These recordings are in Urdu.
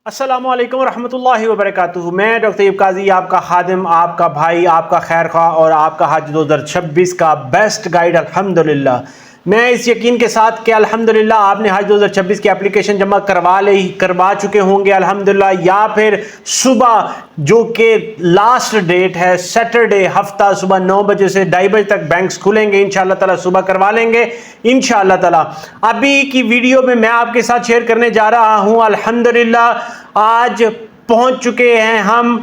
السلام علیکم ورحمۃ اللہ وبرکاتہ۔ میں ڈاکٹر طیب قاضی، آپ کا خادم، آپ کا بھائی، آپ کا خیر خواہ اور آپ کا حج 2026 کا بیسٹ گائیڈ الحمدللہ۔ میں اس یقین کے ساتھ کہ الحمدللہ آپ نے حج 2026 کی اپلیکیشن جمع کروا چکے ہوں گے الحمدللہ، یا پھر صبح جو کہ لاسٹ ڈیٹ ہے سیٹرڈے ہفتہ صبح 9 بجے سے 2:30 بجے تک بینکس کھلیں گے، انشاءاللہ تعالی صبح کروا لیں گے انشاءاللہ تعالی۔ ابھی کی ویڈیو میں آپ کے ساتھ شیئر کرنے جا رہا ہوں الحمدللہ آج پہنچ چکے ہیں ہم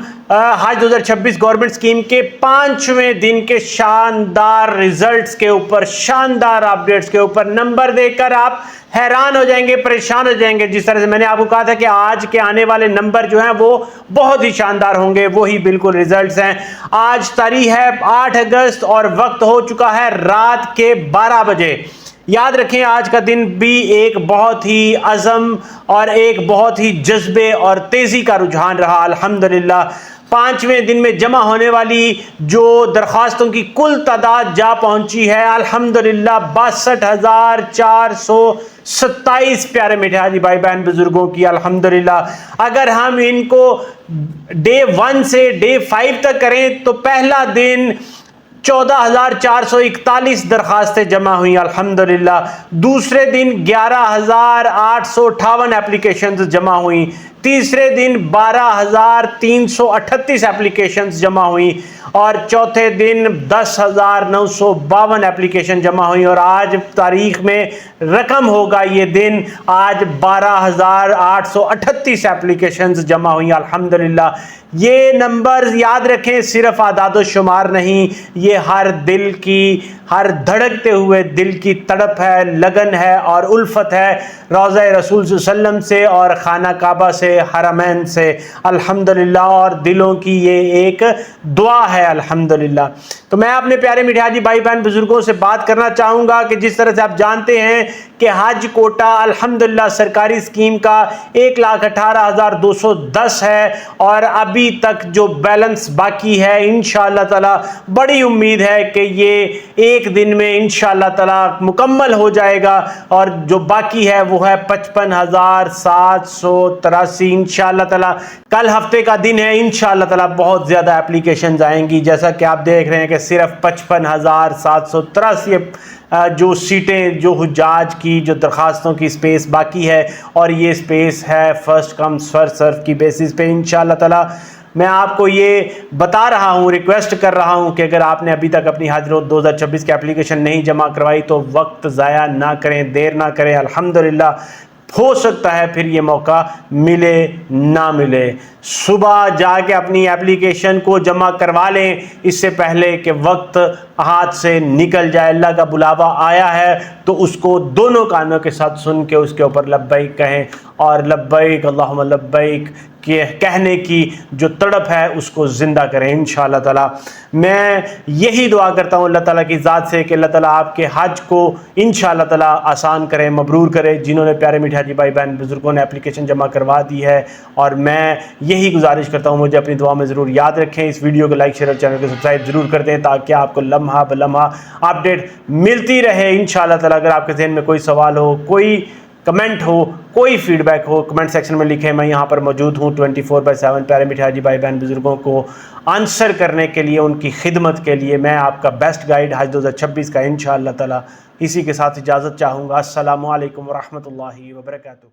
حج 2026 گورنمنٹ اسکیم کے 5ویں دن کے شاندار ریزلٹس کے اوپر، شاندار اپڈیٹس کے اوپر۔ نمبر دیکھ کر آپ حیران ہو جائیں گے، پریشان ہو جائیں گے۔ جس طرح سے میں نے آپ کو کہا تھا کہ آج کے آنے والے نمبر جو ہیں وہ بہت ہی شاندار ہوں گے، وہی بالکل ریزلٹس ہیں۔ آج تاریخ ہے 8 اگست اور وقت ہو چکا ہے رات کے 12 بجے۔ یاد رکھیں آج کا دن بھی ایک بہت ہی عزم اور ایک بہت ہی جذبے اور تیزی کا رجحان رہا الحمدللہ۔ 5ویں دن میں جمع ہونے والی جو درخواستوں کی کل تعداد جا پہنچی ہے الحمدللہ 62,427 پیارے میٹھے حاجی بھائی بہن بزرگوں کی الحمدللہ۔ اگر ہم ان کو ڈے 1 سے ڈے 5 تک کریں تو پہلا دن 14,441 درخواستیں جمع ہوئیں الحمدللہ۔ دوسرے دن 11,858 اپلیکیشنز جمع ہوئیں۔ تیسرے دن 12,338 اپلیکیشنز جمع ہوئیں اور چوتھے دن 10,952 اپلیکیشن جمع ہوئیں، اور آج تاریخ میں رقم ہوگا یہ دن، آج 12,838 اپلیکیشنز جمع ہوئیں الحمدللہ۔ یہ نمبرز یاد رکھیں صرف اعداد و شمار نہیں، یہ ہر دل کی، ہر دھڑکتے ہوئے دل کی تڑپ ہے، لگن ہے اور الفت ہے روضہ رسول صلی اللہ علیہ وسلم سے اور خانہ کعبہ سے، حرمین سے الحمدللہ، اور دلوں کی یہ ایک دعا ہے الحمدللہ۔ تو میں اپنے پیارے میٹھے حاجی بھائی بہن بزرگوں سے بات کرنا چاہوں گا کہ جس طرح سے آپ جانتے ہیں کہ حج کوٹا الحمدللہ سرکاری اسکیم کا 1,18,210 ہے، اور ابھی تک جو بیلنس باقی ہے انشاءاللہ تعالی بڑی امید ہے کہ یہ ایک دن میں انشاءاللہ تعالی مکمل ہو جائے گا، اور جو باقی ہے وہ ہے 55,783 انشاءاللہ تعالی۔ کل ہفتے کا دن ہے، انشاءاللہ تعالی بہت زیادہ اپلیکیشنز آئیں گی، جیسا کہ آپ دیکھ رہے ہیں کہ صرف 55,783 جو سیٹیں، جو حجاج کی جو درخواستوں کی سپیس باقی ہے، اور یہ سپیس ہے فرسٹ کم فرسٹ سرو کی بیسس پہ انشاءاللہ تعالی۔ میں آپ کو یہ بتا رہا ہوں، ریکویسٹ کر رہا ہوں کہ اگر آپ نے ابھی تک اپنی حج 2026 کی اپلیکیشن نہیں جمع کروائی تو وقت ضائع نہ کریں، دیر نہ کریں الحمدللہ۔ ہو سکتا ہے پھر یہ موقع ملے نہ ملے۔ صبح جا کے اپنی اپلیکیشن کو جمع کروا لیں اس سے پہلے کہ وقت ہاتھ سے نکل جائے۔ اللہ کا بلاوا آیا ہے تو اس کو دونوں کانوں کے ساتھ سن کے اس کے اوپر لبیک کہیں، اور لبیک اللہم لبیک کہنے کی جو تڑپ ہے اس کو زندہ کریں انشاءاللہ تعالی۔ میں یہی دعا کرتا ہوں اللہ تعالیٰ کی ذات سے کہ اللہ تعالیٰ آپ کے حج کو انشاءاللہ تعالیٰ آسان کرے، مبرور کرے۔ جنہوں نے پیارے میٹھے حاجی بھائی بہن بزرگوں نے اپلیکیشن جمع کروا دی ہے، اور میں یہی گزارش کرتا ہوں مجھے اپنی دعا میں ضرور یاد رکھیں۔ اس ویڈیو کو لائک شیئر اور چینل کو سبسکرائب ضرور کر دیں تاکہ آپ کو لمحہ بلمحہ اپڈیٹ ملتی رہے انشاءاللہ تعالیٰ۔ اگر آپ کے ذہن میں کوئی سوال ہو، کوئی کمنٹ ہو، کوئی فیڈ بیک ہو، کمنٹ سیکشن میں لکھیں۔ میں یہاں پر موجود ہوں 24/7 پیارے میٹھے حاجی بھائی بہن بزرگوں کو آنسر کرنے کے لیے، ان کی خدمت کے لیے۔ میں آپ کا بیسٹ گائیڈ حج 2026 کا انشاءاللہ تعالی۔ اسی کے ساتھ اجازت چاہوں گا۔ السلام علیکم ورحمۃ اللہ وبرکاتہ۔